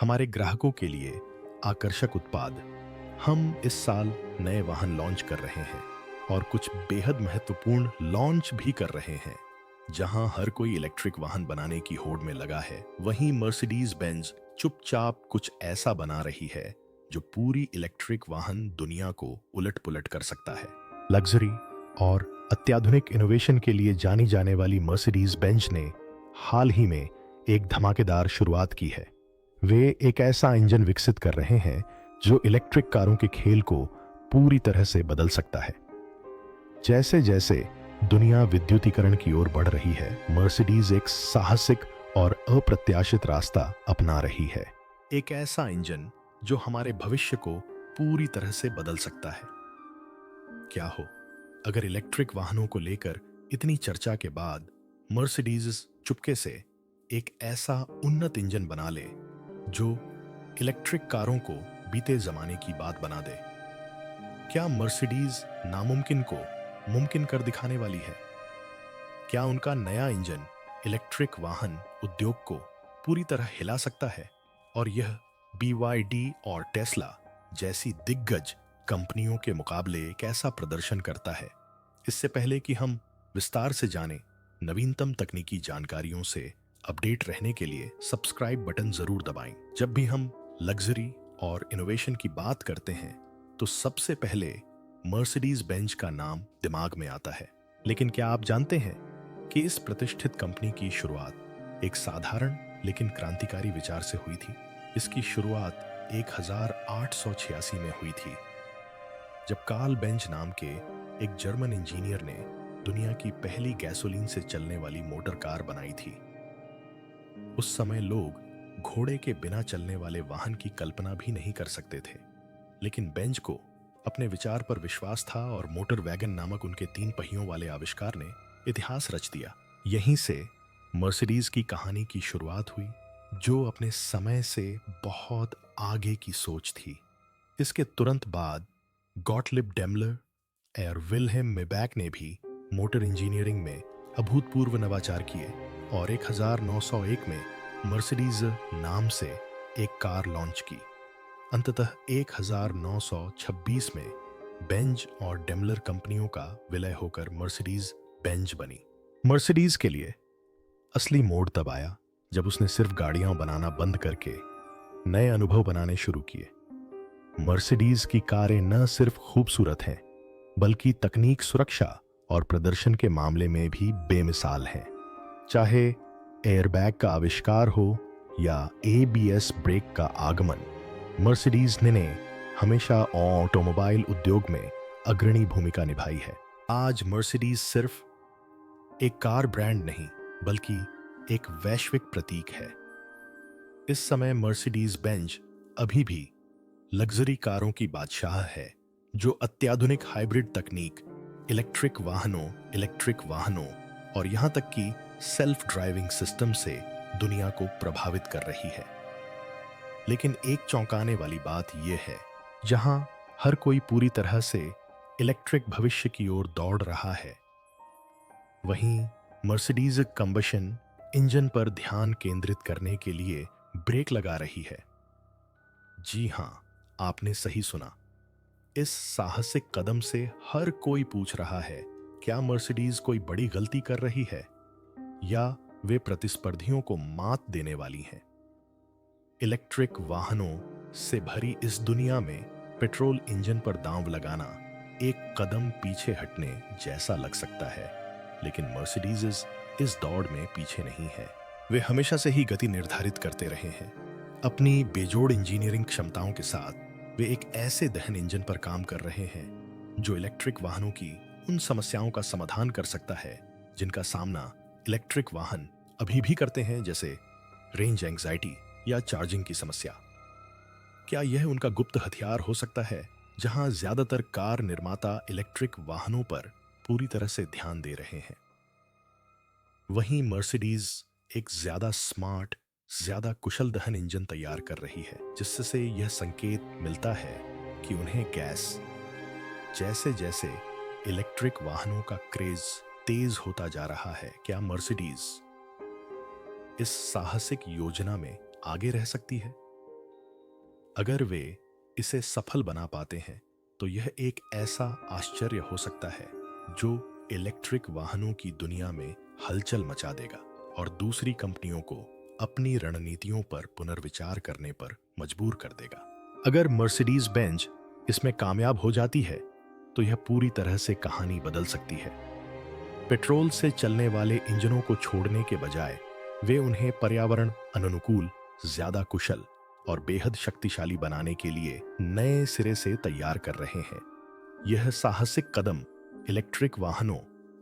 हमारे ग्राहकों के लिए आकर्षक उत्पाद। हम इस साल नए वाहन लॉन्च कर रहे हैं और कुछ बेहद महत्वपूर्ण लॉन्च भी कर रहे हैं। जहां हर कोई इलेक्ट्रिक वाहन बनाने की होड़ में लगा है, वहीं मर्सिडीज बेंज चुपचाप कुछ ऐसा बना रही है जो पूरी इलेक्ट्रिक वाहन दुनिया को उलट-पुलट कर सकता है। लग्जरी और अत्याधुनिक इनोवेशन के लिए जानी जाने वाली मर्सिडीज बेंज ने हाल ही में एक धमाकेदार शुरुआत की है। वे एक ऐसा इंजन विकसित कर रहे हैं जो इलेक्ट्रिक कारों के खेल को पूरी तरह से बदल सकता है। जैसे जैसे दुनिया विद्युतीकरण की ओर बढ़ रही है, मर्सिडीज एक साहसिक और अप्रत्याशित रास्ता अपना रही है। एक ऐसा इंजन जो हमारे भविष्य को पूरी तरह से बदल सकता है। क्या हो अगर इलेक्ट्रिक वाहनों को लेकर इतनी चर्चा के बाद मर्सिडीज चुपके से एक ऐसा उन्नत इंजन बना ले जो इलेक्ट्रिक कारों को बीते जमाने की बात बना दे। क्या मर्सिडीज नामुमकिन को मुमकिन कर दिखाने वाली है? क्या उनका नया इंजन इलेक्ट्रिक वाहन उद्योग को पूरी तरह हिला सकता है और यह BYD और टेस्ला जैसी दिग्गज कंपनियों के मुकाबले कैसा प्रदर्शन करता है? इससे पहले कि हम विस्तार से जानें, नवीनतम तकनीकी जानकारियों से अपडेट रहने के लिए सब्सक्राइब बटन जरूर दबाएं। जब भी हम लग्जरी और इनोवेशन की बात करते हैं तो सबसे पहले मर्सिडीज बेंज का नाम दिमाग में आता है। लेकिन क्या आप जानते हैं कि इस प्रतिष्ठित कंपनी की शुरुआत एक साधारण लेकिन क्रांतिकारी विचार से हुई थी? इसकी शुरुआत 1886 में हुई थी, जब कार्ल बेंज नाम के एक जर्मन इंजीनियर ने दुनिया की पहली गैसोलीन से चलने वाली मोटर कार बनाई थी। उस समय लोग घोड़े के बिना चलने वाले वाहन की कल्पना भी नहीं कर सकते थे, लेकिन बेंज को अपने विचार पर विश्वास था और मोटर वैगन नामक उनके 3 पहियों वाले आविष्कार ने इतिहास रच दिया। यहीं से मर्सिडीज की कहानी की शुरुआत हुई, जो अपने समय से बहुत आगे की सोच थी। इसके तुरंत बाद गॉटलिब डेमलर और विल्हेम मेबैक ने भी मोटर इंजीनियरिंग में अभूतपूर्व नवाचार किए और 1901 में मर्सिडीज नाम से एक कार लॉन्च की। अंततः 1926 में बेंज और डेमलर कंपनियों का विलय होकर मर्सिडीज बेंज बनी। मर्सिडीज के लिए असली मोड़ तब आया जब उसने सिर्फ गाड़ियां बनाना बंद करके नए अनुभव बनाने शुरू किए। मर्सिडीज की कारें न सिर्फ खूबसूरत हैं, बल्कि तकनीक, सुरक्षा और प्रदर्शन के मामले में भी बेमिसाल हैं। चाहे एयरबैग का आविष्कार हो या ABS ब्रेक का आगमन, मर्सिडीज ने हमेशा ऑटोमोबाइल उद्योग में अग्रणी भूमिका निभाई है। आज मर्सिडीज सिर्फ एक कार ब्रांड नहीं, बल्कि एक वैश्विक प्रतीक है। इस समय मर्सिडीज बेंज अभी भी लग्जरी कारों की बादशाह है, जो अत्याधुनिक हाइब्रिड तकनीक, इलेक्ट्रिक वाहनों और यहां तक कि सेल्फ ड्राइविंग सिस्टम से दुनिया को प्रभावित कर रही है। लेकिन एक चौंकाने वाली बात यह है, जहां हर कोई पूरी तरह से इलेक्ट्रिक भविष्य की ओर दौड़ रहा है, वहीं मर्सिडीज कंबशन इंजन पर ध्यान केंद्रित करने के लिए ब्रेक लगा रही है। जी हां, आपने सही सुना। इस साहसिक कदम से हर कोई पूछ रहा है, क्या मर्सिडीज कोई बड़ी गलती कर रही है या वे प्रतिस्पर्धियों को मात देने वाली हैं? इलेक्ट्रिक वाहनों से भरी इस दुनिया में पेट्रोल इंजन पर दांव लगाना एक कदम पीछे हटने जैसा लग सकता है, लेकिन मर्सिडीज इस दौड़ में पीछे नहीं है। वे हमेशा से ही गति निर्धारित करते रहे हैं। अपनी बेजोड़ इंजीनियरिंग क्षमताओं के साथ वे एक ऐसे दहन इंजन पर काम कर रहे हैं जो इलेक्ट्रिक वाहनों की उन समस्याओं का समाधान कर सकता है जिनका सामना इलेक्ट्रिक वाहन अभी भी करते हैं, जैसे रेंज एंग्जाइटी या चार्जिंग की समस्या। क्या यह उनका गुप्त हथियार हो सकता है, जहां ज्यादातर कार निर्माता इलेक्ट्रिक वाहनों पर पूरी तरह से ध्यान दे रहे हैं? वहीं मर्सिडीज एक ज्यादा स्मार्ट, ज्यादा कुशल दहन इंजन तैयार कर रही है, जिससे यह संकेत मिलता है कि उन्हें गैस। जैसे जैसे इलेक्ट्रिक वाहनों का क्रेज तेज होता जा रहा है, क्या मर्सिडीज इस साहसिक योजना में आगे रह सकती है? अगर वे इसे सफल बना पाते हैं तो यह एक ऐसा आश्चर्य हो सकता है जो इलेक्ट्रिक वाहनों की दुनिया में हलचल मचा देगा और दूसरी कंपनियों को अपनी रणनीतियों पर पुनर्विचार करने पर मजबूर कर देगा। अगर मर्सिडीज बेंज इसमें कामयाब हो जाती है तो यह पूरी तरह से कहानी बदल सकती है। पेट्रोल से चलने वाले इंजनों को छोड़ने के बजाय वे उन्हें पर्यावरण अनुकूल, ज्यादा कुशल और बेहद शक्तिशाली बनाने के लिए नए सिरे से तैयार कर रहे हैं। यह साहसिक कदम इलेक्ट्रिक वाहनों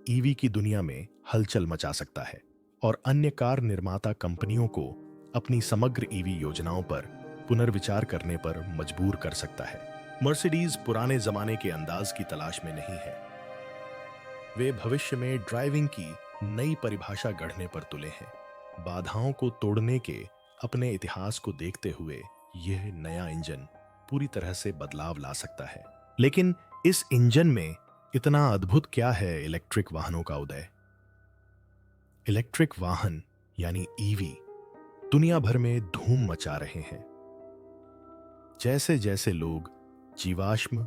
ईवी की दुनिया में हलचल मचा सकता है और अन्य कार निर्माता कंपनियों को अपनी समग्र ईवी योजनाओं पर पुनर्विचार करने पर मजबूर कर सकता है। मर्सिडीज पुराने जमाने के अंदाज की तलाश में नहीं है। वे भविष्य में ड्राइविंग की नई परिभाषा गढ़ने पर तुले हैं। बाधाओं को तोड़ने के अपने इतिहास को देखते हुए यह नया इंजन पूरी तरह से बदलाव ला सकता है। लेकिन इस इंजन में इतना अद्भुत क्या है इलेक्ट्रिक वाहनों का उदय? इलेक्ट्रिक वाहन यानी ईवी दुनिया भर में धूम मचा रहे हैं। जैसे जैसे लोग जीवाश्म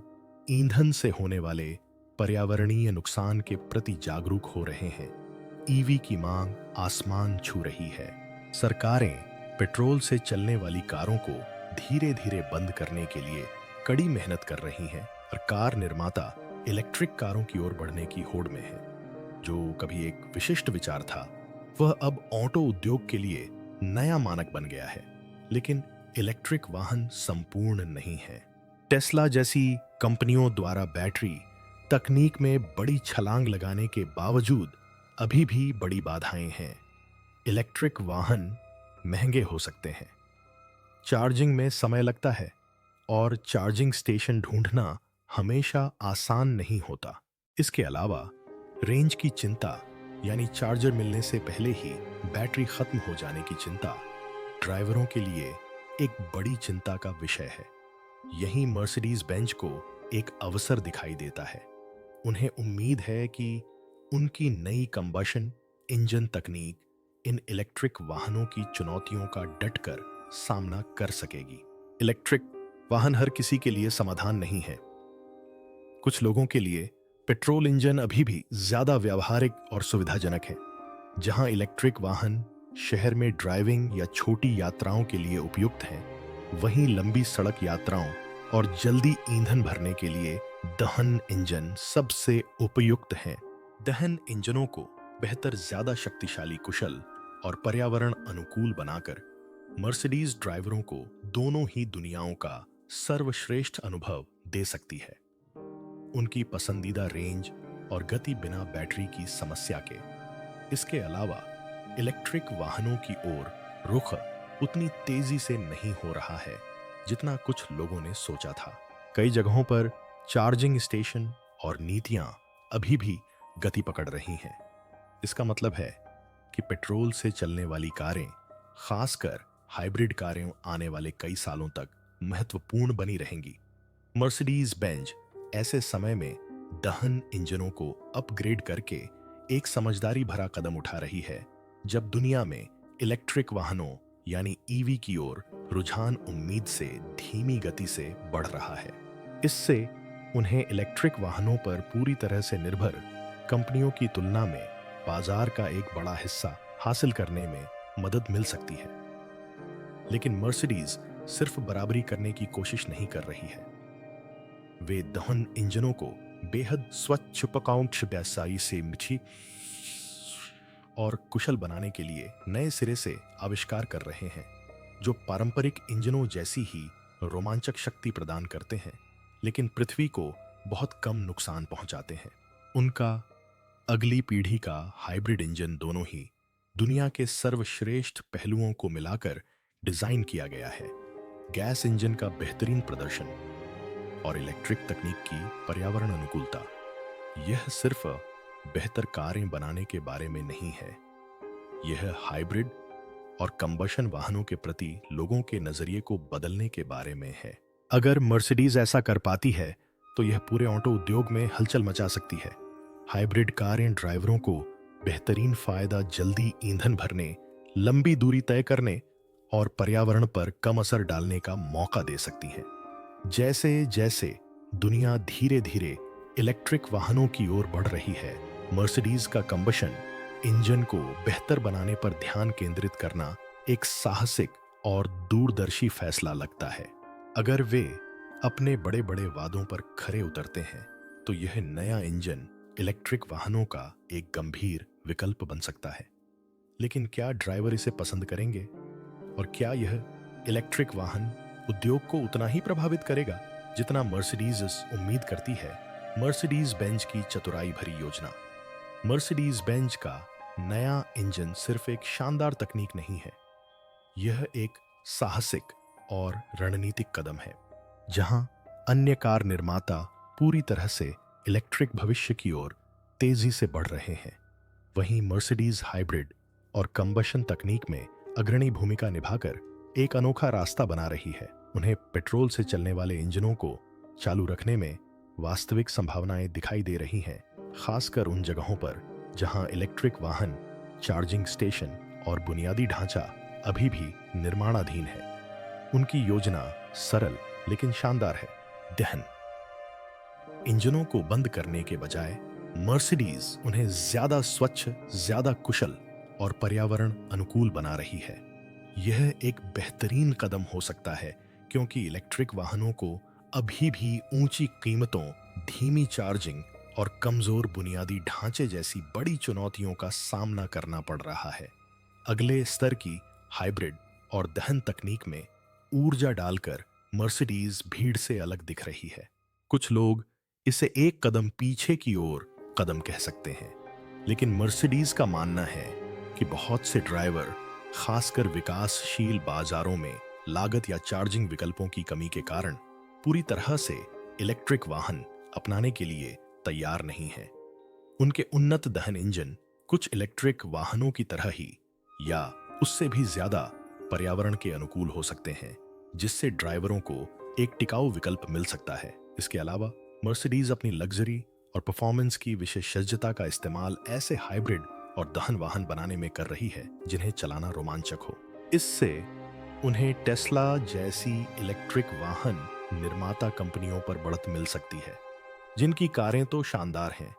ईंधन से होने वाले पर्यावरणीय नुकसान के प्रति जागरूक हो रहे हैं, ईवी की मांग आसमान छू रही है। सरकारें पेट्रोल से चलने वाली कारों को धीरे धीरे बंद करने के लिए कड़ी मेहनत कर रही हैं और कार निर्माता इलेक्ट्रिक कारों की ओर बढ़ने की होड़ में है। जो कभी एक विशिष्ट विचार था वह अब ऑटो उद्योग के लिए नया मानक बन गया है। लेकिन इलेक्ट्रिक वाहन संपूर्ण नहीं है। टेस्ला जैसी कंपनियों द्वारा बैटरी तकनीक में बड़ी छलांग लगाने के बावजूद अभी भी बड़ी बाधाएं हैं। इलेक्ट्रिक वाहन महंगे हो सकते हैं, चार्जिंग में समय लगता है और चार्जिंग स्टेशन ढूंढना हमेशा आसान नहीं होता। इसके अलावा रेंज की चिंता यानी चार्जर मिलने से पहले ही बैटरी खत्म हो जाने की चिंता ड्राइवरों के लिए एक बड़ी चिंता का विषय है। यहीं मर्सिडीज बेंज को एक अवसर दिखाई देता है। उन्हें उम्मीद है कि उनकी नई कंबशन इंजन तकनीक इन इलेक्ट्रिक वाहनों की चुनौतियों का डटकर सामना कर सकेगी। इलेक्ट्रिक वाहन हर किसी के लिए समाधान नहीं है। कुछ लोगों के लिए पेट्रोल इंजन अभी भी ज्यादा व्यावहारिक और सुविधाजनक है। जहां इलेक्ट्रिक वाहन शहर में ड्राइविंग या छोटी यात्राओं के लिए उपयुक्त हैं, वहीं लंबी सड़क यात्राओं और जल्दी ईंधन भरने के लिए दहन इंजन सबसे उपयुक्त हैं। दहन इंजनों को बेहतर, ज्यादा शक्तिशाली, कुशल और पर्यावरण अनुकूल बनाकर मर्सिडीज ड्राइवरों को दोनों ही दुनियाओं का सर्वश्रेष्ठ अनुभव दे सकती है। उनकी पसंदीदा रेंज और गति बिना बैटरी की समस्या के। इसके अलावा इलेक्ट्रिक वाहनों की ओर रुख उतनी तेजी से नहीं हो रहा है जितना कुछ लोगों ने सोचा था। कई जगहों पर चार्जिंग स्टेशन और नीतियां अभी भी गति पकड़ रही हैं। इसका मतलब है कि पेट्रोल से चलने वाली कारें, खासकर हाइब्रिड कारें, आने वाले कई सालों तक महत्वपूर्ण बनी रहेंगी। मर्सिडीज बेंज ऐसे समय में दहन इंजनों को अपग्रेड करके एक समझदारी भरा कदम उठा रही है, जब दुनिया में इलेक्ट्रिक वाहनों यानी ईवी की ओर रुझान उम्मीद से धीमी गति से बढ़ रहा है। इससे उन्हें इलेक्ट्रिक वाहनों पर पूरी तरह से निर्भर कंपनियों की तुलना में बाजार का एक बड़ा हिस्सा हासिल करने में मदद मिल सकती है। लेकिन मर्सिडीज सिर्फ बराबरी करने की कोशिश नहीं कर रही है। वे दहन इंजनों को बेहद स्वच्छ, व्यावसायी से मिठी और कुशल बनाने के लिए नए सिरे से आविष्कार कर रहे हैं, जो पारंपरिक इंजनों जैसी ही रोमांचक शक्ति प्रदान करते हैं, लेकिन पृथ्वी को बहुत कम नुकसान पहुंचाते हैं। उनका अगली पीढ़ी का हाइब्रिड इंजन दोनों ही दुनिया के सर्वश्रेष्ठ पहलुओं को मिलाकर डिजाइन किया गया है। गैस इंजन का बेहतरीन प्रदर्शन और इलेक्ट्रिक तकनीक की पर्यावरण अनुकूलता। यह सिर्फ बेहतर कारें बनाने के बारे में नहीं है, यह हाइब्रिड और कंबशन वाहनों के प्रति लोगों के नजरिए को बदलने के बारे में है। अगर मर्सिडीज ऐसा कर पाती है तो यह पूरे ऑटो उद्योग में हलचल मचा सकती है। हाइब्रिड कारें ड्राइवरों को बेहतरीन फायदा, जल्दी ईंधन भरने, लंबी दूरी तय करने और पर्यावरण पर कम असर डालने का मौका दे सकती हैं। जैसे जैसे दुनिया धीरे धीरे इलेक्ट्रिक वाहनों की ओर बढ़ रही है, मर्सिडीज का कंबशन इंजन को बेहतर बनाने पर ध्यान केंद्रित करना एक साहसिक और दूरदर्शी फैसला लगता है। अगर वे अपने बड़े बड़े वादों पर खरे उतरते हैं तो यह नया इंजन इलेक्ट्रिक वाहनों का एक गंभीर विकल्प बन सकता है। लेकिन क्या ड्राइवर इसे पसंद करेंगे? और क्या यह इलेक्ट्रिक वाहन उद्योग को उतना ही प्रभावित करेगा जितना मर्सिडीज उम्मीद करती है? मर्सिडीज बेंज की चतुराई भरी योजना। मर्सिडीज बेंज का नया इंजन सिर्फ एक शानदार तकनीक नहीं है, यह एक साहसिक और रणनीतिक कदम है। जहां अन्य कार निर्माता पूरी तरह से इलेक्ट्रिक भविष्य की ओर तेजी से बढ़ रहे हैं, वहीं मर्सिडीज हाइब्रिड और कंबशन तकनीक में अग्रणी भूमिका निभाकर एक अनोखा रास्ता बना रही है। उन्हें पेट्रोल से चलने वाले इंजनों को चालू रखने में वास्तविक संभावनाएं दिखाई दे रही हैं, खासकर उन जगहों पर जहां इलेक्ट्रिक वाहन, चार्जिंग स्टेशन और बुनियादी ढांचा अभी भी निर्माणाधीन है। उनकी योजना सरल लेकिन शानदार है। दहन इंजनों को बंद करने के बजाय मर्सिडीज उन्हें ज्यादा स्वच्छ, ज्यादा कुशल और पर्यावरण अनुकूल बना रही है। यह एक बेहतरीन कदम हो सकता है क्योंकि इलेक्ट्रिक वाहनों को अभी भी ऊंची कीमतों, धीमी चार्जिंग और कमजोर बुनियादी ढांचे जैसी बड़ी चुनौतियों का सामना करना पड़ रहा है। अगले स्तर की हाइब्रिड और दहन तकनीक में ऊर्जा डालकर मर्सिडीज भीड़ से अलग दिख रही है। कुछ लोग इसे एक कदम पीछे की ओर कदम कह सकते हैं, लेकिन मर्सिडीज का मानना है कि बहुत से ड्राइवर, खासकर विकासशील बाजारों में लागत या चार्जिंग विकल्पों की कमी के कारण पूरी तरह से इलेक्ट्रिक वाहन अपनाने के लिए तैयार नहीं हैं। उनके उन्नत दहन इंजन कुछ इलेक्ट्रिक वाहनों की तरह ही या उससे भी ज्यादा पर्यावरण के अनुकूल हो सकते हैं, जिससे ड्राइवरों को एक टिकाऊ विकल्प मिल सकता है। इसके अलावा मर्सिडीज अपनी लग्जरी और परफॉर्मेंस की विशेषज्ञता का इस्तेमाल ऐसे हाइब्रिड और दहन वाहन बनाने में कर रही है जिन्हें चलाना रोमांचक हो। इससे उन्हें टेस्ला जैसी इलेक्ट्रिक वाहन निर्माता कंपनियों पर बढ़त मिल सकती है, जिनकी कारें तो शानदार हैं,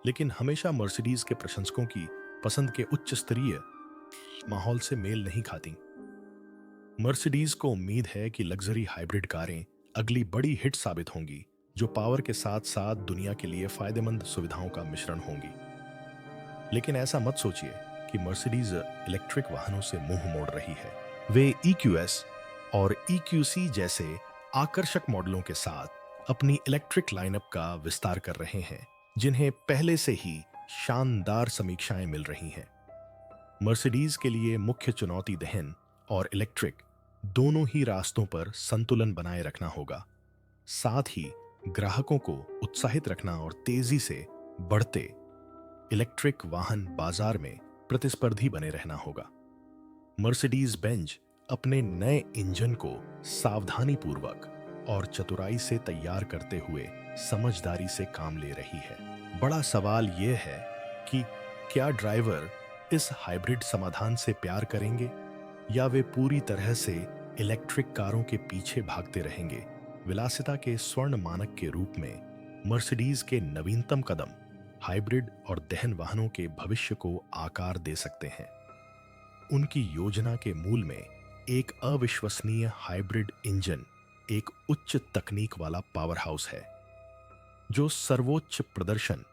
लेकिन हमेशा मर्सिडीज के प्रशंसकों की पसंद के उच्च स्तरीय माहौल से मेल नहीं खाती। मर्सिडीज को उम्मीद है कि लग्जरी हाइब्रिड कारें अगली बड़ी हिट साबित होंगी, जो पावर के साथ साथ दुनिया के लिए फायदेमंद सुविधाओं का मिश्रण होंगी। लेकिन ऐसा मत सोचिए कि मर्सिडीज इलेक्ट्रिक वाहनों से मुंह मोड़ रही है। वे EQS और EQC जैसे आकर्षक मॉडलों के साथ अपनी इलेक्ट्रिक लाइनअप का विस्तार कर रहे हैं, जिन्हें पहले से ही शानदार समीक्षाएं मिल रही हैं। मर्सिडीज के लिए मुख्य चुनौती दहन और इलेक्ट्रिक दोनों ही रास्तों पर संतुलन बनाए रखना होगा। साथ ही ग्राहकों को उत्साहित रखना और तेजी से बढ़ते इलेक्ट्रिक वाहन बाजार में प्रतिस्पर्धी बने रहना होगा। मर्सिडीज बेंज अपने नए इंजन को सावधानी पूर्वक और चतुराई से तैयार करते हुए समझदारी से काम ले रही है। बड़ा सवाल यह है कि क्या ड्राइवर इस हाइब्रिड समाधान से प्यार करेंगे या वे पूरी तरह से इलेक्ट्रिक कारों के पीछे भागते रहेंगे। विलासिता के स्वर्ण मानक के रूप में मर्सिडीज के नवीनतम कदम हाइब्रिड और दहन वाहनों के भविष्य को आकार दे सकते हैं। उनकी योजना के मूल में एक अविश्वसनीय हाइब्रिड इंजन एक उच्च तकनीक वाला पावर हाउस है, जो सर्वोच्च प्रदर्शन,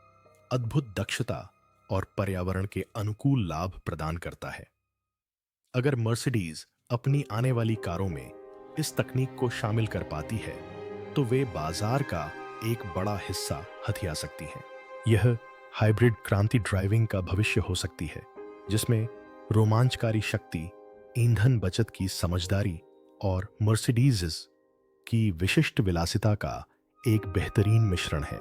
अद्भुत दक्षता और पर्यावरण के अनुकूल लाभ प्रदान करता है। अगर मर्सिडीज अपनी आने वाली कारों में इस तकनीक को शामिल कर पाती है तो वे बाजार का एक बड़ा हिस्सा हथिया सकती हैं। यह हाइब्रिड क्रांति ड्राइविंग का भविष्य हो सकती है, जिसमें रोमांचकारी शक्ति, ईंधन बचत की समझदारी और मर्सिडीज की विशिष्ट विलासिता का एक बेहतरीन मिश्रण है।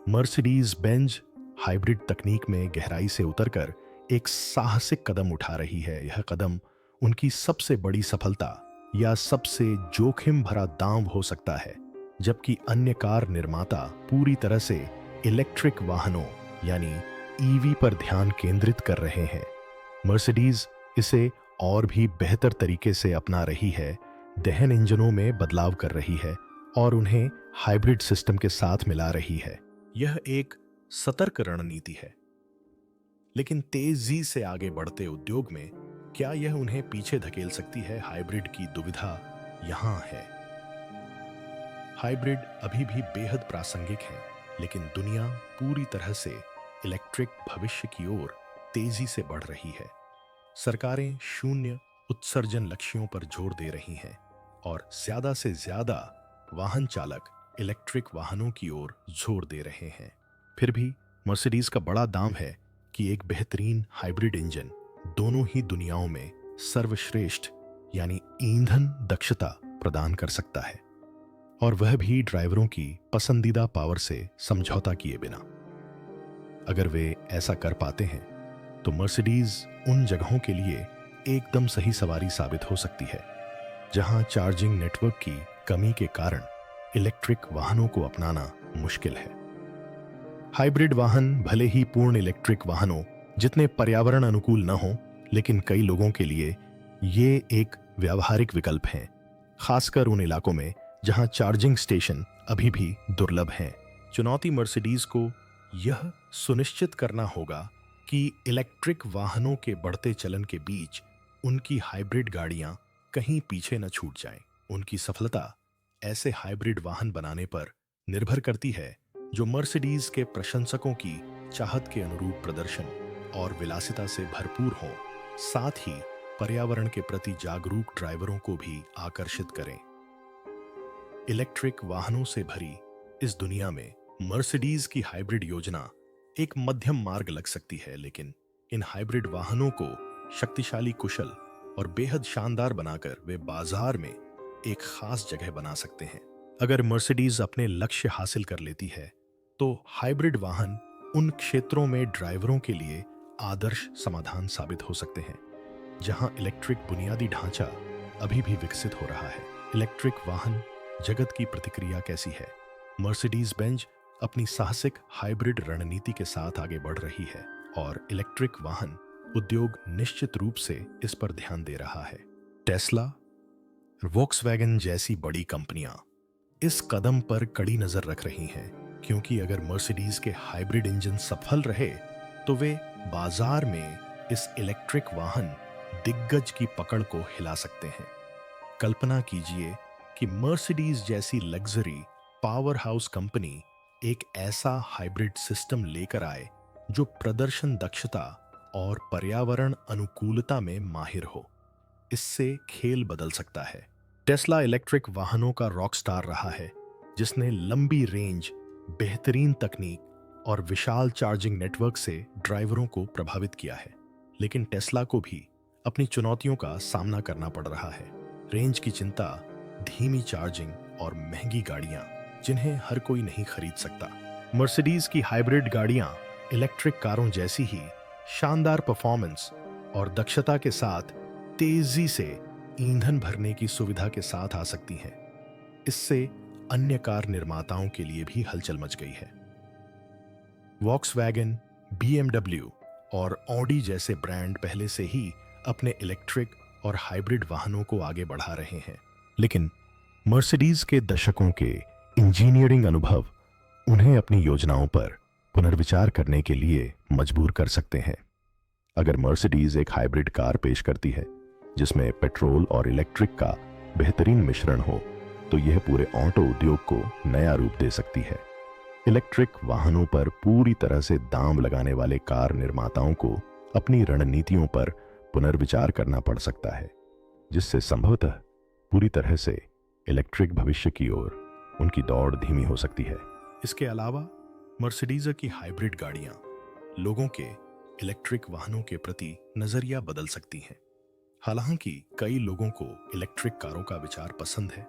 मर्सिडीज बेंज हाइब्रिड तकनीक में गहराई से उतरकर एक साहसिक कदम उठा रही है। यह कदम उनकी सबसे बड़ी सफलता या सबसे जोखिम भरा दांव हो सकता है, जबकि अन्य कार निर्माता पूरी तरह से इलेक्ट्रिक वाहनों यानी EV पर ध्यान केंद्रित कर रहे हैं। मर्सिडीज इसे और भी बेहतर तरीके से अपना रही है, दहन इंजनों में बदलाव कर रही है और उन्हें हाइब्रिड सिस्टम के साथ मिला रही है। यह एक सतर्क रणनीति है, लेकिन तेजी से आगे बढ़ते उद्योग में क्या यह उन्हें पीछे धकेल सकती है? हाइब्रिड की दुविधा यहां है। हाइब्रिड अभी भी बेहद प्रासंगिक है, लेकिन दुनिया पूरी तरह से इलेक्ट्रिक भविष्य की ओर तेजी से बढ़ रही है। सरकारें शून्य उत्सर्जन लक्ष्यों पर जोर दे रही हैं और ज्यादा से ज्यादा वाहन चालक इलेक्ट्रिक वाहनों की ओर जोर दे रहे हैं। फिर भी मर्सिडीज का बड़ा दाम है कि एक बेहतरीन हाइब्रिड इंजन दोनों ही दुनियाओं में सर्वश्रेष्ठ यानी ईंधन दक्षता प्रदान कर सकता है, और वह भी ड्राइवरों की पसंदीदा पावर से समझौता किए बिना। अगर वे ऐसा कर पाते हैं तो मर्सिडीज उन जगहों के लिए एकदम सही सवारी साबित हो सकती है जहां चार्जिंग नेटवर्क की कमी के कारण इलेक्ट्रिक वाहनों को अपनाना मुश्किल है। हाइब्रिड वाहन भले ही पूर्ण इलेक्ट्रिक वाहनों जितने पर्यावरण अनुकूल न हो, लेकिन कई लोगों के लिए ये एक व्यावहारिक विकल्प हैं, खासकर उन इलाकों में जहां चार्जिंग स्टेशन अभी भी दुर्लभ हैं। चुनौती मर्सिडीज को यह सुनिश्चित करना होगा कि इलेक्ट्रिक वाहनों के बढ़ते चलन के बीच उनकी हाइब्रिड गाड़ियां कहीं पीछे न छूट जाएं। उनकी सफलता ऐसे हाइब्रिड वाहन बनाने पर निर्भर करती है जो मर्सिडीज के प्रशंसकों की चाहत के अनुरूप प्रदर्शन और विलासिता से भरपूर हों, साथ ही पर्यावरण के प्रति जागरूक ड्राइवरों को भी आकर्षित करें। इलेक्ट्रिक वाहनों से भरी इस दुनिया में मर्सिडीज की हाइब्रिड योजना एक मध्यम मार्ग लग सकती है, लेकिन इन हाइब्रिड वाहनों को शक्तिशाली, कुशल और बेहद शानदार बनाकर वे बाजार में एक खास जगह बना सकते हैं। अगर मर्सिडीज अपने लक्ष्य हासिल कर लेती है तो हाइब्रिड वाहन उन क्षेत्रों में ड्राइवरों के लिए आदर्श समाधान साबित हो सकते हैं जहां इलेक्ट्रिक बुनियादी ढांचा अभी भी विकसित हो रहा है। इलेक्ट्रिक वाहन जगत की प्रतिक्रिया कैसी है? मर्सिडीज बेंज अपनी साहसिक हाइब्रिड रणनीति के साथ आगे बढ़ रही है और इलेक्ट्रिक वाहन उद्योग निश्चित रूप से इस पर ध्यान दे रहा है। टेस्ला, वोक्सवैगन जैसी बड़ी कंपनियां इस कदम पर कड़ी नजर रख रही हैं, क्योंकि अगर मर्सिडीज के हाइब्रिड इंजन सफल रहे तो वे बाजार में इस इलेक्ट्रिक वाहन दिग्गज की पकड़ को हिला सकते हैं। कल्पना कीजिए कि मर्सिडीज जैसी लग्जरी पावर हाउस कंपनी एक ऐसा हाइब्रिड सिस्टम लेकर आए जो प्रदर्शन दक्षता और पर्यावरण अनुकूलता में माहिर हो। इससे खेल बदल सकता है। टेस्ला इलेक्ट्रिक वाहनों का रॉक स्टार रहा है, जिसने लंबी रेंज, बेहतरीन तकनीक और विशाल चार्जिंग नेटवर्क से ड्राइवरों को प्रभावित किया है। लेकिन टेस्ला को भी अपनी चुनौतियों का सामना करना पड़ रहा है। रेंज की चिंता, धीमी चार्जिंग और महंगी गाड़ियां जिन्हें हर कोई नहीं खरीद सकता। मर्सिडीज की हाइब्रिड गाड़ियां इलेक्ट्रिक कारों जैसी ही शानदार परफॉर्मेंस और दक्षता के साथ तेजी से ईंधन भरने की सुविधा के साथ आ सकती हैं। इससे अन्य कार निर्माताओं के लिए भी हलचल मच गई है। वॉक्सवैगन, BMW और ऑडी जैसे ब्रांड पहले से ही अपने इलेक्ट्रिक और हाइब्रिड वाहनों को आगे बढ़ा रहे हैं, लेकिन मर्सिडीज के दशकों के इंजीनियरिंग अनुभव उन्हें अपनी योजनाओं पर पुनर्विचार करने के लिए मजबूर कर सकते हैं। अगर मर्सिडीज एक हाइब्रिड कार पेश करती है जिसमें पेट्रोल और इलेक्ट्रिक का बेहतरीन मिश्रण हो, तो यह पूरे ऑटो उद्योग को नया रूप दे सकती है। इलेक्ट्रिक वाहनों पर पूरी तरह से दांव लगाने वाले कार निर्माताओं को अपनी रणनीतियों पर पुनर्विचार करना पड़ सकता है, जिससे संभवतः पूरी तरह से इलेक्ट्रिक भविष्य की ओर उनकी दौड़ धीमी हो सकती है। इसके अलावा मर्सिडीज की हाइब्रिड गाड़ियां लोगों के इलेक्ट्रिक वाहनों के प्रति नजरिया बदल सकती हैं। हालांकि कई लोगों को इलेक्ट्रिक कारों का विचार पसंद है,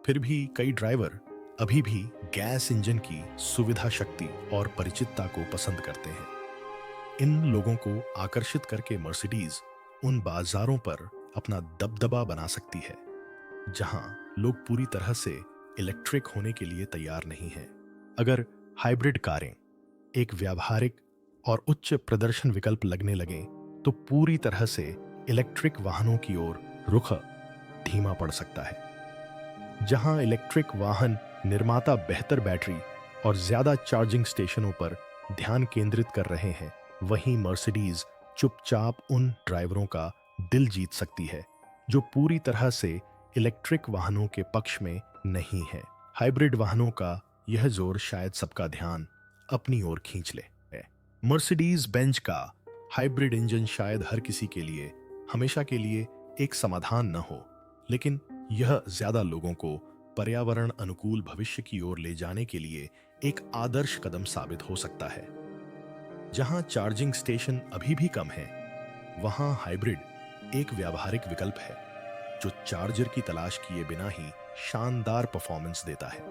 फिर भी कई ड्राइवर अभी भी गैस इंजन की सुविधा शक्ति और परिचितता को पसंद करते हैं। इन लोगों को आकर्षित करके मर्सिडीज उन बाजारों पर अपना दबदबा बना सकती है जहां लोग पूरी तरह से इलेक्ट्रिक होने के लिए तैयार नहीं हैं। अगर हाइब्रिड कारें एक व्यावहारिक और उच्च प्रदर्शन विकल्प लगने लगें तो पूरी तरह से इलेक्ट्रिक वाहनों की ओर रुख धीमा पड़ सकता है। जहां इलेक्ट्रिक वाहन निर्माता बेहतर बैटरी और ज्यादा चार्जिंग स्टेशनों पर ध्यान केंद्रित कर रहे हैं, वहीं मर्सिडीज चुपचाप उन ड्राइवरों का दिल जीत सकती है जो पूरी तरह से इलेक्ट्रिक वाहनों के पक्ष में नहीं है। हाइब्रिड वाहनों का यह जोर शायद सबका ध्यान अपनी ओर खींच ले। मर्सिडीज बेंज का हाइब्रिड इंजन शायद हर किसी के लिए हमेशा के लिए एक समाधान न हो, लेकिन यह ज्यादा लोगों को पर्यावरण अनुकूल भविष्य की ओर ले जाने के लिए एक आदर्श कदम साबित हो सकता है। जहां चार्जिंग स्टेशन अभी भी कम है, वहां हाइब्रिड एक व्यावहारिक विकल्प है जो चार्जर की तलाश किए बिना ही शानदार परफॉर्मेंस देता है।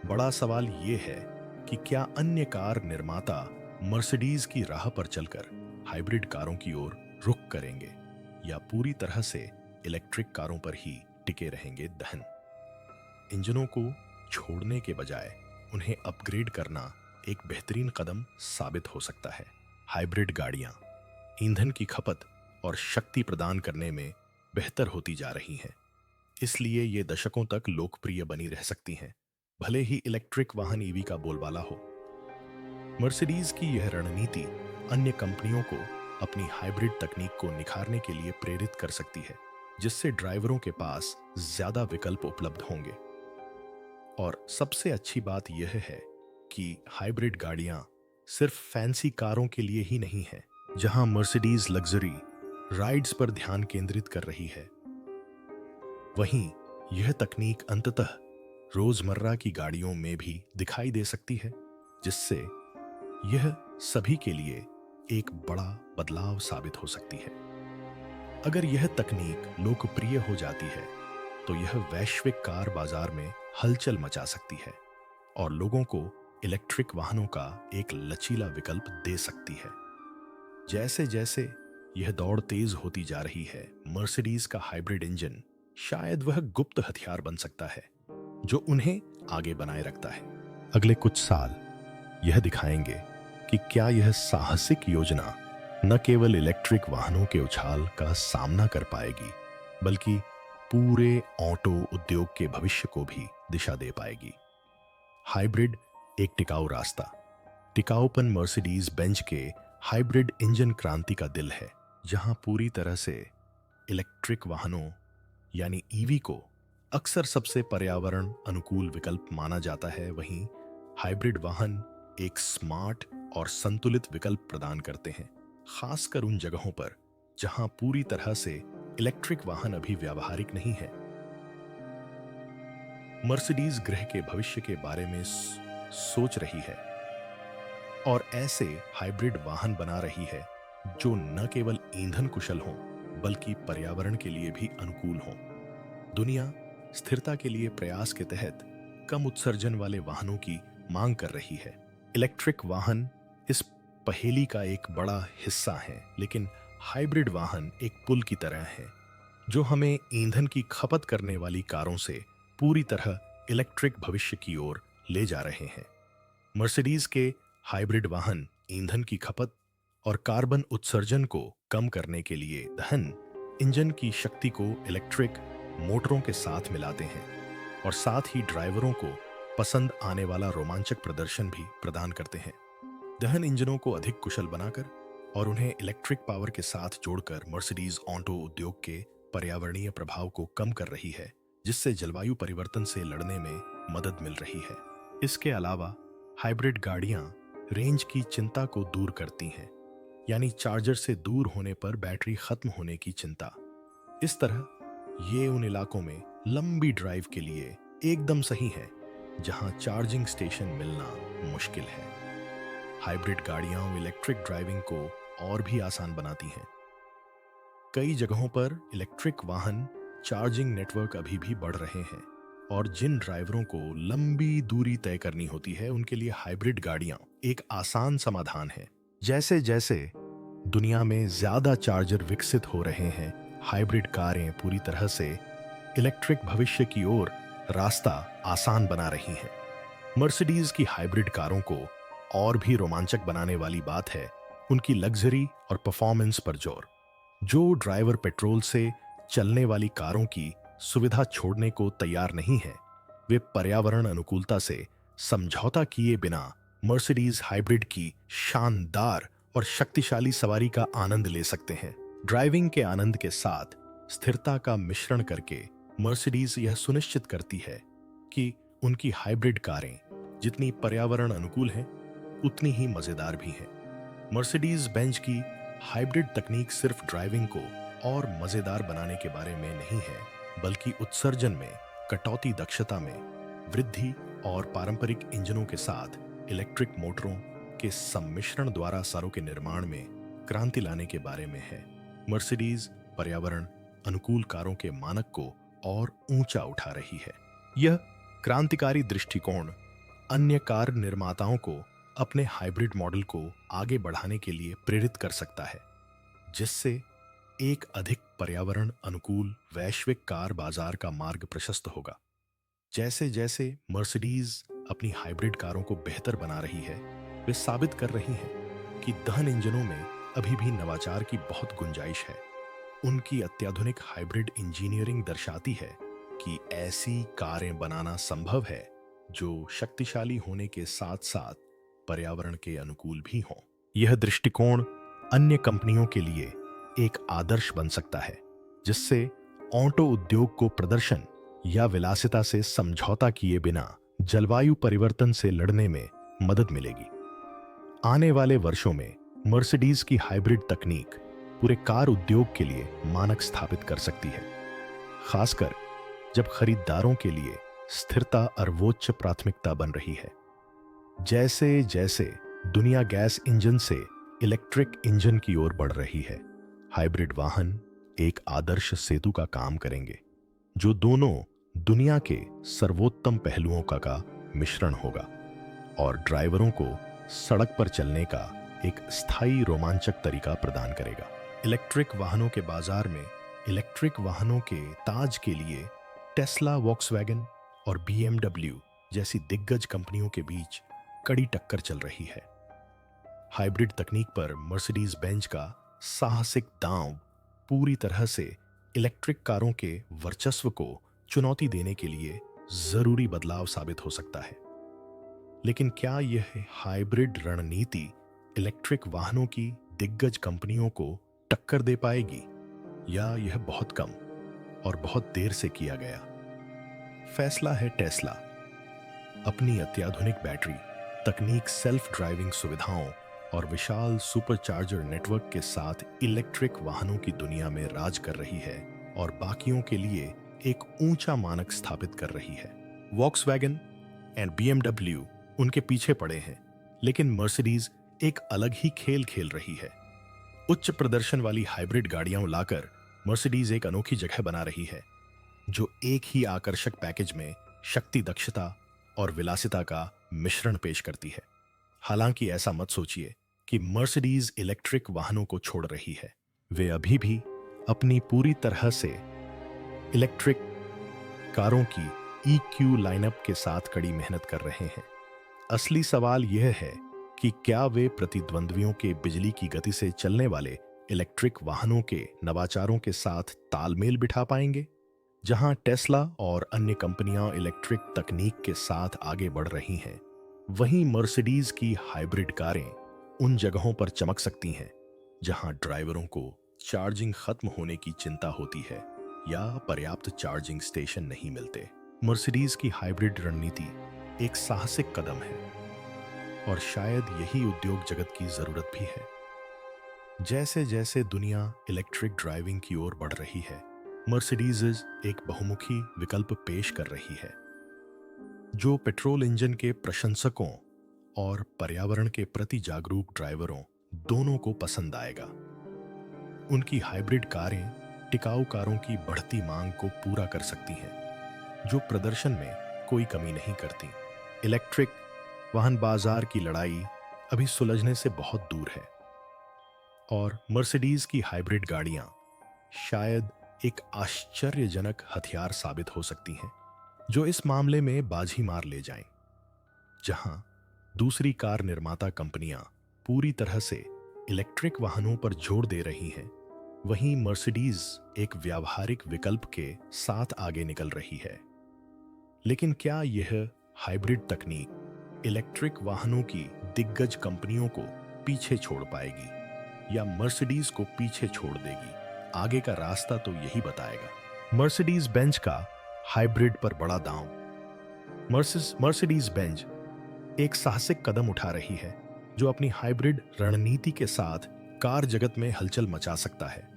बड़ा सवाल यह है कि क्या अन्य कार निर्माता मर्सिडीज की राह पर चलकर हाइब्रिड कारों की ओर रुख करेंगे या पूरी तरह से इलेक्ट्रिक कारों पर ही टिके रहेंगे। दहन इंजनों को छोड़ने के बजाय उन्हें अपग्रेड करना एक बेहतरीन कदम साबित हो सकता है। हाइब्रिड गाड़ियां ईंधन की खपत और शक्ति प्रदान करने में बेहतर होती जा रही हैं, इसलिए ये दशकों तक लोकप्रिय बनी रह सकती हैं, भले ही इलेक्ट्रिक वाहन ईवी का बोलबाला हो। मर्सिडीज की यह रणनीति अन्य कंपनियों को अपनी हाइब्रिड तकनीक को निखारने के लिए प्रेरित कर सकती है, जिससे ड्राइवरों के पास ज्यादा विकल्प उपलब्ध होंगे। और सबसे अच्छी बात यह है कि हाइब्रिड गाड़ियां सिर्फ फैंसी कारों के लिए ही नहीं है। जहां मर्सिडीज लग्जरी राइड्स पर ध्यान केंद्रित कर रही है, वहीं यह तकनीक अंततः रोजमर्रा की गाड़ियों में भी दिखाई दे सकती है, जिससे यह सभी के लिए एक बड़ा बदलाव साबित हो सकती है। अगर यह तकनीक लोकप्रिय हो जाती है तो यह वैश्विक कार बाजार में हलचल मचा सकती है और लोगों को इलेक्ट्रिक वाहनों का एक लचीला विकल्प दे सकती है। जैसे जैसे यह दौड़ तेज होती जा रही है, मर्सिडीज का हाइब्रिड इंजन शायद वह गुप्त हथियार बन सकता है जो उन्हें आगे बनाए रखता है। अगले कुछ साल यह दिखाएंगे कि क्या यह साहसिक योजना न केवल इलेक्ट्रिक वाहनों के उछाल का सामना कर पाएगी, बल्कि पूरे ऑटो उद्योग के भविष्य को भी दिशा दे पाएगी। हाइब्रिड एक टिकाऊ रास्ता। टिकाऊपन मर्सिडीज बेंज के हाइब्रिड इंजन क्रांति का दिल है। जहां पूरी तरह से इलेक्ट्रिक वाहनों यानी ईवी को अक्सर सबसे पर्यावरण अनुकूल विकल्प माना जाता है, वहीं हाइब्रिड वाहन एक स्मार्ट और संतुलित विकल्प प्रदान करते हैं, खासकर उन जगहों पर जहां पूरी तरह से इलेक्ट्रिक वाहन अभी व्यावहारिक नहीं है। मर्सिडीज ग्रह के भविष्य के बारे में सोच रही है और ऐसे हाइब्रिड वाहन बना रही है जो न केवल ईंधन कुशल हों, बल्कि पर्यावरण के लिए भी अनुकूल हों। दुनिया स्थिरता के लिए प्रयास के तहत कम उत्सर्जन वाले वाहनों की मांग कर रही है। इलेक्ट्रिक वाहन इस पहेली का एक बड़ा हिस्सा है, लेकिन हाइब्रिड वाहन एक पुल की तरह है जो हमें ईंधन की खपत करने वाली कारों से पूरी तरह इलेक्ट्रिक भविष्य की ओर ले जा रहे हैं। मर्सिडीज के हाइब्रिड वाहन ईंधन की खपत और कार्बन उत्सर्जन को कम करने के लिए दहन इंजन की शक्ति को इलेक्ट्रिक मोटरों के साथ मिलाते हैं और साथ ही ड्राइवरों को पसंद आने वाला रोमांचक प्रदर्शन भी प्रदान करते हैं। दहन इंजनों को अधिक कुशल बनाकर और उन्हें इलेक्ट्रिक पावर के साथ जोड़कर मर्सिडीज ऑटो उद्योग के पर्यावरणीय प्रभाव को कम कर रही है, जिससे जलवायु परिवर्तन से लड़ने में मदद मिल रही है। इसके अलावा हाइब्रिड गाड़ियां रेंज की चिंता को दूर करती हैं, यानी चार्जर से दूर होने पर बैटरी खत्म होने की चिंता। इस तरह ये उन इलाकों में लंबी ड्राइव के लिए एकदम सही है जहां चार्जिंग स्टेशन मिलना मुश्किल है। हाइब्रिड गाड़ियां इलेक्ट्रिक ड्राइविंग को और भी आसान बनाती हैं। कई जगहों पर इलेक्ट्रिक वाहन चार्जिंग नेटवर्क अभी भी बढ़ रहे हैं और जिन ड्राइवरों को लंबी दूरी तय करनी होती है उनके लिए हाइब्रिड गाड़ियां एक आसान समाधान है। जैसे जैसे दुनिया में ज्यादा चार्जर विकसित हो रहे हैं, हाइब्रिड कारें पूरी तरह से इलेक्ट्रिक भविष्य की ओर रास्ता आसान बना रही हैं। मर्सिडीज की हाइब्रिड कारों को और भी रोमांचक बनाने वाली बात है उनकी लग्जरी और परफॉर्मेंस पर जोर। जो ड्राइवर पेट्रोल से चलने वाली कारों की सुविधा छोड़ने को तैयार नहीं है, वे पर्यावरण अनुकूलता से समझौता किए बिना मर्सिडीज हाइब्रिड की शानदार और शक्तिशाली सवारी का आनंद ले सकते हैं। ड्राइविंग के आनंद के साथ स्थिरता का मिश्रण करके मर्सिडीज यह सुनिश्चित करती है कि उनकी हाइब्रिड कारें जितनी पर्यावरण अनुकूल हैं, उतनी ही मजेदार भी हैं। मर्सिडीज बेंज की हाइब्रिड तकनीक सिर्फ ड्राइविंग को और मजेदार बनाने के बारे में नहीं है, बल्कि उत्सर्जन में कटौती, दक्षता में वृद्धि और पारंपरिक इंजनों के साथ इलेक्ट्रिक मोटरों के सम्मिश्रण द्वारा कारों के निर्माण में क्रांति लाने के बारे में है। मर्सिडीज पर्यावरण अनुकूल कारों के मानक को और ऊंचा उठा रही है। यह क्रांतिकारी दृष्टिकोण अन्य कार निर्माताओं को अपने हाइब्रिड मॉडल को आगे बढ़ाने के लिए प्रेरित कर सकता है, जिससे एक अधिक पर्यावरण अनुकूल वैश्विक कार बाजार का मार्ग प्रशस्त होगा। जैसे जैसे मर्सिडीज अपनी हाइब्रिड कारों को बेहतर बना रही है, वे साबित कर रही हैं कि दहन इंजनों में अभी भी नवाचार की बहुत गुंजाइश है। उनकी अत्याधुनिक हाइब्रिड इंजीनियरिंग दर्शाती है कि ऐसी कारें बनाना संभव है जो शक्तिशाली होने के साथ साथ पर्यावरण के अनुकूल भी हों। यह दृष्टिकोण अन्य कंपनियों के लिए एक आदर्श बन सकता है, जिससे ऑटो उद्योग को प्रदर्शन या विलासिता से समझौता किए बिना जलवायु परिवर्तन से लड़ने में मदद मिलेगी। आने वाले वर्षों में मर्सिडीज की हाइब्रिड तकनीक पूरे कार उद्योग के लिए मानक स्थापित कर सकती है, खासकर जब खरीदारों के लिए स्थिरता सर्वोच्च प्राथमिकता बन रही है। जैसे जैसे दुनिया गैस इंजन से इलेक्ट्रिक इंजन की ओर बढ़ रही है, हाइब्रिड वाहन एक आदर्श सेतु का काम करेंगे, जो दोनों दुनिया के सर्वोत्तम पहलुओं का मिश्रण होगा और ड्राइवरों को सड़क पर चलने का एक स्थायी रोमांचक तरीका प्रदान करेगा। इलेक्ट्रिक वाहनों के बाजार में इलेक्ट्रिक वाहनों के ताज के लिए टेस्ला, वॉक्सवैगन और BMW जैसी दिग्गज कंपनियों के बीच कड़ी टक्कर चल रही है। हाइब्रिड तकनीक पर मर्सिडीज बेंज का साहसिक दांव पूरी तरह से इलेक्ट्रिक कारों के वर्चस्व को चुनौती देने के लिए जरूरी बदलाव साबित हो सकता है। लेकिन क्या यह हाइब्रिड रणनीति इलेक्ट्रिक वाहनों की दिग्गज कंपनियों को टक्कर दे पाएगी, या यह बहुत कम और बहुत देर से किया गया फैसला है? टेस्ला अपनी अत्याधुनिक बैटरी तकनीक, सेल्फ ड्राइविंग सुविधाओं और विशाल सुपरचार्जर नेटवर्क के साथ इलेक्ट्रिक वाहनों की दुनिया में राज कर रही है और बाकियों के लिए एक ऊंचा मानक स्थापित कर रही है। वॉक्सवैगन एंड BMW उनके पीछे पड़े हैं, लेकिन मर्सिडीज एक अलग ही खेल खेल रही है। उच्च प्रदर्शन वाली हाइब्रिड गाड़ियां लाकर मर्सिडीज एक अनोखी जगह बना रही है, जो एक ही आकर्षक पैकेज में शक्ति, दक्षता और विलासिता का मिश्रण पेश करती है। हालांकि ऐसा मत सोचिए कि मर्सिडीज इलेक्ट्रिक वाहनों को छोड़ रही है। वे अभी भी अपनी पूरी तरह से इलेक्ट्रिक कारों की EQ लाइनअप के साथ कड़ी मेहनत कर रहे हैं। असली सवाल यह है कि क्या वे प्रतिद्वंद्वियों के बिजली की गति से चलने वाले इलेक्ट्रिक वाहनों के नवाचारों के साथ तालमेल बिठा पाएंगे? जहां टेस्ला और अन्य कंपनियां इलेक्ट्रिक तकनीक के साथ आगे बढ़ रही हैं, वहीं मर्सिडीज की हाइब्रिड कारें उन जगहों पर चमक सकती हैं जहां ड्राइवरों को चार्जिंग खत्म होने की चिंता होती है या पर्याप्त चार्जिंग स्टेशन नहीं मिलते। मर्सिडीज की हाइब्रिड रणनीति एक साहसिक कदम है और शायद यही उद्योग जगत की जरूरत भी है। जैसे जैसे दुनिया इलेक्ट्रिक ड्राइविंग की ओर बढ़ रही है, मर्सिडीज एक बहुमुखी विकल्प पेश कर रही है, जो पेट्रोल इंजन के प्रशंसकों और पर्यावरण के प्रति जागरूक ड्राइवरों दोनों को पसंद आएगा। उनकी हाइब्रिड कारें टिकाऊ कारों की बढ़ती मांग को पूरा कर सकती हैं, जो प्रदर्शन में कोई कमी नहीं करती। इलेक्ट्रिक वाहन बाजार की लड़ाई अभी सुलझने से बहुत दूर है और मर्सिडीज की हाइब्रिड गाड़ियां शायद एक आश्चर्यजनक हथियार साबित हो सकती हैं, जो इस मामले में बाजी मार ले जाएं। जहां दूसरी कार निर्माता कंपनियां पूरी तरह से इलेक्ट्रिक वाहनों पर जोर दे रही हैं, वहीं मर्सिडीज एक व्यावहारिक विकल्प के साथ आगे निकल रही है। लेकिन क्या यह हाइब्रिड तकनीक इलेक्ट्रिक वाहनों की दिग्गज कंपनियों को पीछे छोड़ पाएगी या मर्सिडीज को पीछे छोड़ देगी? आगे का रास्ता तो यही बताएगा। मर्सिडीज बेंज का हाइब्रिड पर बड़ा दांव। मर्सिडीज बेंज एक साहसिक कदम उठा रही है जो अपनी हाइब्रिड रणनीति के साथ कार जगत में हलचल मचा सकता है।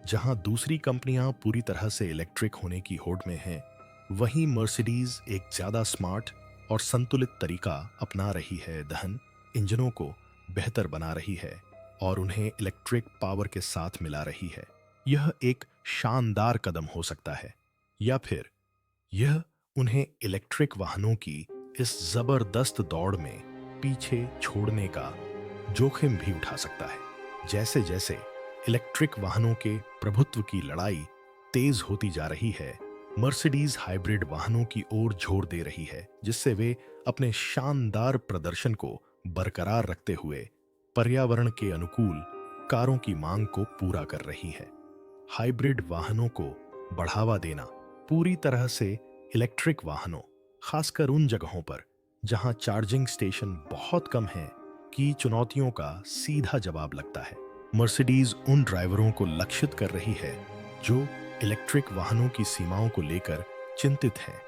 जहां दूसरी कंपनियां पूरी तरह से इलेक्ट्रिक होने की होड़ में हैं, वहीं मर्सिडीज एक ज्यादा स्मार्ट और संतुलित तरीका अपना रही है। दहन इंजनों को बेहतर बना रही है और उन्हें इलेक्ट्रिक पावर के साथ मिला रही है। यह एक शानदार कदम हो सकता है, या फिर यह उन्हें इलेक्ट्रिक वाहनों की इस जबरदस्त दौड़ में पीछे छोड़ने का जोखिम भी उठा सकता है। जैसे जैसे इलेक्ट्रिक वाहनों के प्रभुत्व की लड़ाई तेज होती जा रही है, मर्सिडीज हाइब्रिड वाहनों की ओर जोर दे रही है, जिससे वे अपने शानदार प्रदर्शन को बरकरार रखते हुए पर्यावरण के अनुकूल कारों की मांग को पूरा कर रही है। हाइब्रिड वाहनों को बढ़ावा देना पूरी तरह से इलेक्ट्रिक वाहनों, खासकर उन जगहों पर जहां चार्जिंग स्टेशन बहुत कम हैं, की चुनौतियों का सीधा जवाब लगता है। मर्सिडीज उन ड्राइवरों को लक्षित कर रही है जो इलेक्ट्रिक वाहनों की सीमाओं को लेकर चिंतित हैं।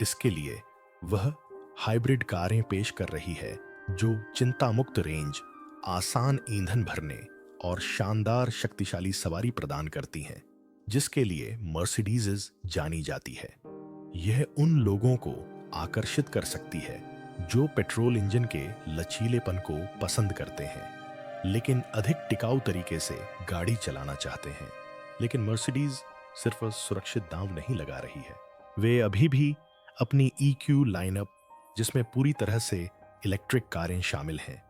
इसके लिए वह हाइब्रिड कारें पेश कर रही है जो चिंतामुक्त रेंज, आसान ईंधन भरने और शानदार शक्तिशाली सवारी प्रदान करती हैं, जिसके लिए मर्सिडीज जानी जाती है। यह उन लोगों को आकर्षित कर सकती है जो पेट्रोल इंजन के लचीलेपन को पसंद करते हैं लेकिन अधिक टिकाऊ तरीके से गाड़ी चलाना चाहते हैं। लेकिन मर्सिडीज सिर्फ सुरक्षित दांव नहीं लगा रही है। वे अभी भी अपनी EQ लाइनअप, जिसमें पूरी तरह से इलेक्ट्रिक कारें शामिल हैं,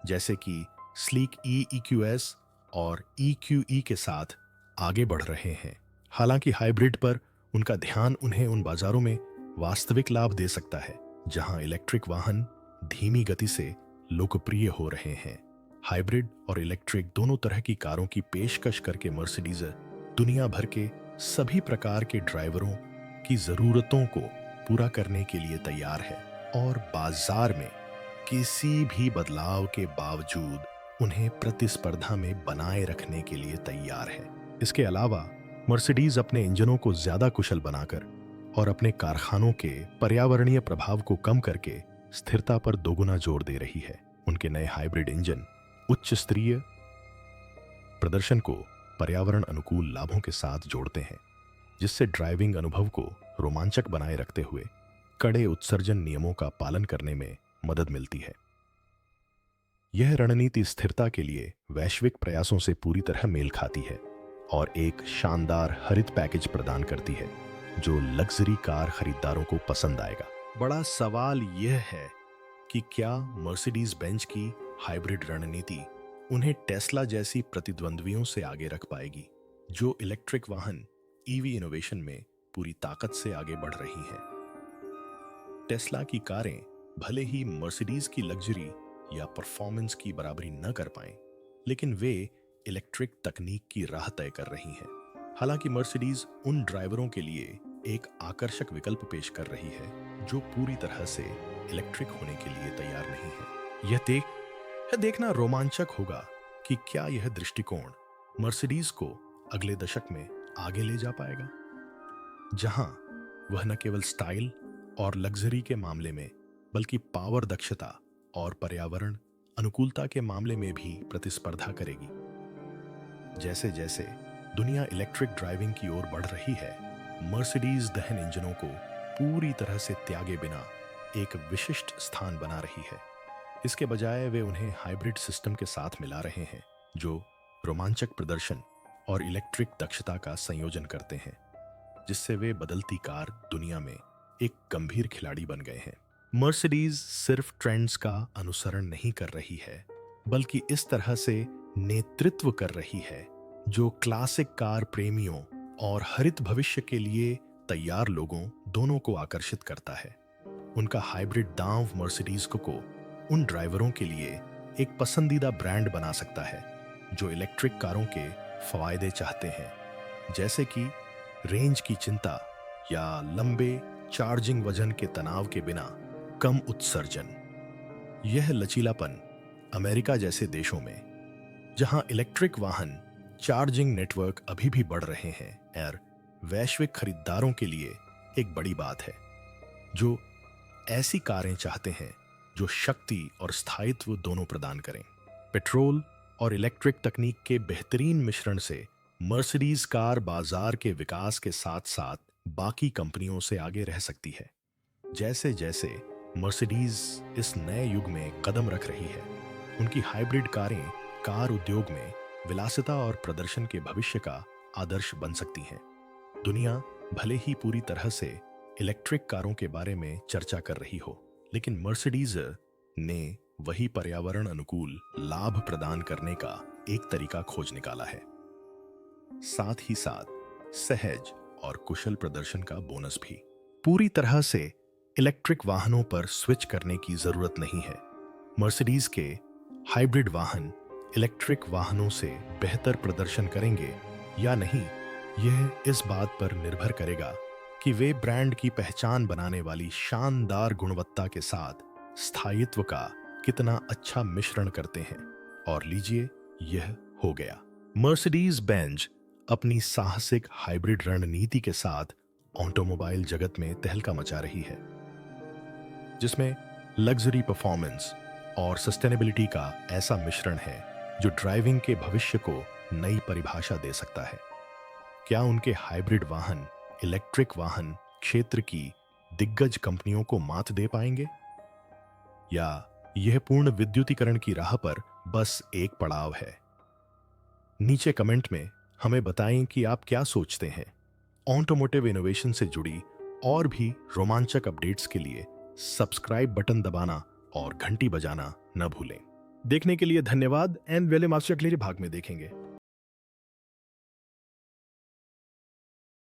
जैसे कि स्लीक EQS और EQE के साथ आगे बढ़ रहे हैं। हालांकि हाइब्रिड पर उनका ध्यान उन्हें उन बाजारों में वास्तविक लाभ दे सकता है जहां इलेक्ट्रिक वाहन धीमी गति से लोकप्रिय हो रहे हैं। हाइब्रिड और इलेक्ट्रिक दोनों तरह की कारों की पेशकश करके मर्सिडीज दुनिया भर के सभी प्रकार के ड्राइवरों की जरूरतों को पूरा करने के लिए तैयार है और बाजार में किसी भी बदलाव के बावजूद उन्हें प्रतिस्पर्धा में बनाए रखने के लिए तैयार है। इसके अलावा मर्सिडीज अपने इंजनों को ज्यादा कुशल बनाकर और अपने कारखानों के पर्यावरणीय प्रभाव को कम करके स्थिरता पर दोगुना जोर दे रही है। उनके नए हाइब्रिड इंजन उच्च स्तरीय प्रदर्शन को पर्यावरण अनुकूल लाभों के साथ जोड़ते हैं, जिससे ड्राइविंग अनुभव को रोमांचक बनाए रखते हुए कड़े उत्सर्जन नियमों का पालन करने में मदद मिलती है। यह रणनीति स्थिरता के लिए वैश्विक प्रयासों से पूरी तरह मेल खाती है और एक शानदार हरित पैकेज प्रदान करती है जो लग्जरी कार खरीदारों को पसंद आएगा। बड़ा सवाल यह है कि क्या मर्सिडीज बेंज की हाइब्रिड रणनीति उन्हें टेस्ला जैसी प्रतिद्वंद्वियों से आगे रख पाएगी, जो इलेक्ट्रिक वाहन EV इनोवेशन में पूरी ताकत से आगे बढ़ रही हैं। टेस्ला की कारें भले ही मर्सिडीज की लग्जरी या परफॉर्मेंस की बराबरी न कर पाएं, लेकिन वे इलेक्ट्रिक तकनीक की राह तय कर रही हैं। हालांकि मर्सिडीज उन ड्राइवरों के लिए एक आकर्षक विकल्प पेश कर रही है जो पूरी तरह से इलेक्ट्रिक होने के लिए तैयार नहीं है। यह देखना रोमांचक होगा कि क्या यह दृष्टिकोण मर्सिडीज को अगले दशक में आगे ले जा पाएगा, जहां वह न केवल स्टाइल और लग्जरी के मामले में बल्कि पावर दक्षता और पर्यावरण अनुकूलता के मामले में भी प्रतिस्पर्धा करेगी। जैसे जैसे दुनिया इलेक्ट्रिक ड्राइविंग की ओर बढ़ रही है, मर्सिडीज दहन इंजनों को पूरी तरह से त्यागे बिना एक विशिष्ट स्थान बना रही है। इसके बजाय वे उन्हें हाइब्रिड सिस्टम के साथ मिला रहे हैं जो रोमांचक प्रदर्शन और इलेक्ट्रिक दक्षता का संयोजन करते हैं, जिससे वे बदलती कार दुनिया में एक गंभीर खिलाड़ी बन गए हैं। मर्सिडीज सिर्फ ट्रेंड्स का अनुसरण नहीं कर रही है, बल्कि इस तरह से नेतृत्व कर रही है जो क्लासिक कार प्रेमियों और हरित भविष्य के लिए तैयार लोगों दोनों को आकर्षित करता है। उनका हाइब्रिड दांव मर्सिडीज को उन ड्राइवरों के लिए एक पसंदीदा ब्रांड बना सकता है जो इलेक्ट्रिक कारों के फायदे चाहते हैं, जैसे कि रेंज की चिंता या लंबे चार्जिंग वजन के तनाव के बिना कम उत्सर्जन। यह लचीलापन अमेरिका जैसे देशों में, जहां इलेक्ट्रिक वाहन चार्जिंग नेटवर्क अभी भी बढ़ रहे हैं, और वैश्विक खरीदारों के लिए एक बड़ी बात है, जो ऐसी कारें चाहते हैं जो शक्ति और स्थायित्व दोनों प्रदान करें। पेट्रोल और इलेक्ट्रिक तकनीक के बेहतरीन मिश्रण से मर्सिडीज कार बाजार के विकास के साथ साथ बाकी कंपनियों से आगे रह सकती है। जैसे जैसे मर्सिडीज इस नए युग में कदम रख रही है, उनकी हाइब्रिड कारें कार उद्योग में विलासिता और प्रदर्शन के भविष्य का आदर्श बन सकती हैं। दुनिया भले ही पूरी तरह से इलेक्ट्रिक कारों के बारे में चर्चा कर रही हो, लेकिन मर्सिडीज ने वही पर्यावरण अनुकूल लाभ प्रदान करने का एक तरीका खोज निकाला है। साथ ही साथ सहज और कुशल प्रदर्शन का बोनस भी। पूरी तरह से इलेक्ट्रिक वाहनों पर स्विच करने की जरूरत नहीं है। मर्सिडीज के हाइब्रिड वाहन इलेक्ट्रिक वाहनों से बेहतर प्रदर्शन करेंगे या नहीं, यह इस बात पर निर्भर करेगा कि वे ब्रांड की पहचान बनाने वाली शानदार गुणवत्ता के साथ स्थायित्व का कितना अच्छा मिश्रण करते हैं। और लीजिए, यह हो गया। मर्सिडीज बेंज अपनी साहसिक हाइब्रिड रणनीति के साथ ऑटोमोबाइल जगत में तहलका मचा रही है, जिसमें लग्जरी परफॉर्मेंस और सस्टेनेबिलिटी का ऐसा मिश्रण है जो ड्राइविंग के भविष्य को नई परिभाषा दे सकता है। क्या उनके हाइब्रिड वाहन इलेक्ट्रिक वाहन क्षेत्र की दिग्गज कंपनियों को मात दे पाएंगे, या यह पूर्ण विद्युतीकरण की राह पर बस एक पड़ाव है? नीचे कमेंट में हमें बताएं कि आप क्या सोचते हैं। ऑटोमोटिव इनोवेशन से जुड़ी और भी रोमांचक अपडेट्स के लिए सब्सक्राइब बटन दबाना और घंटी बजाना न भूलें। देखने के लिए धन्यवाद एंड वेले आपसे अगले भाग में देखेंगे।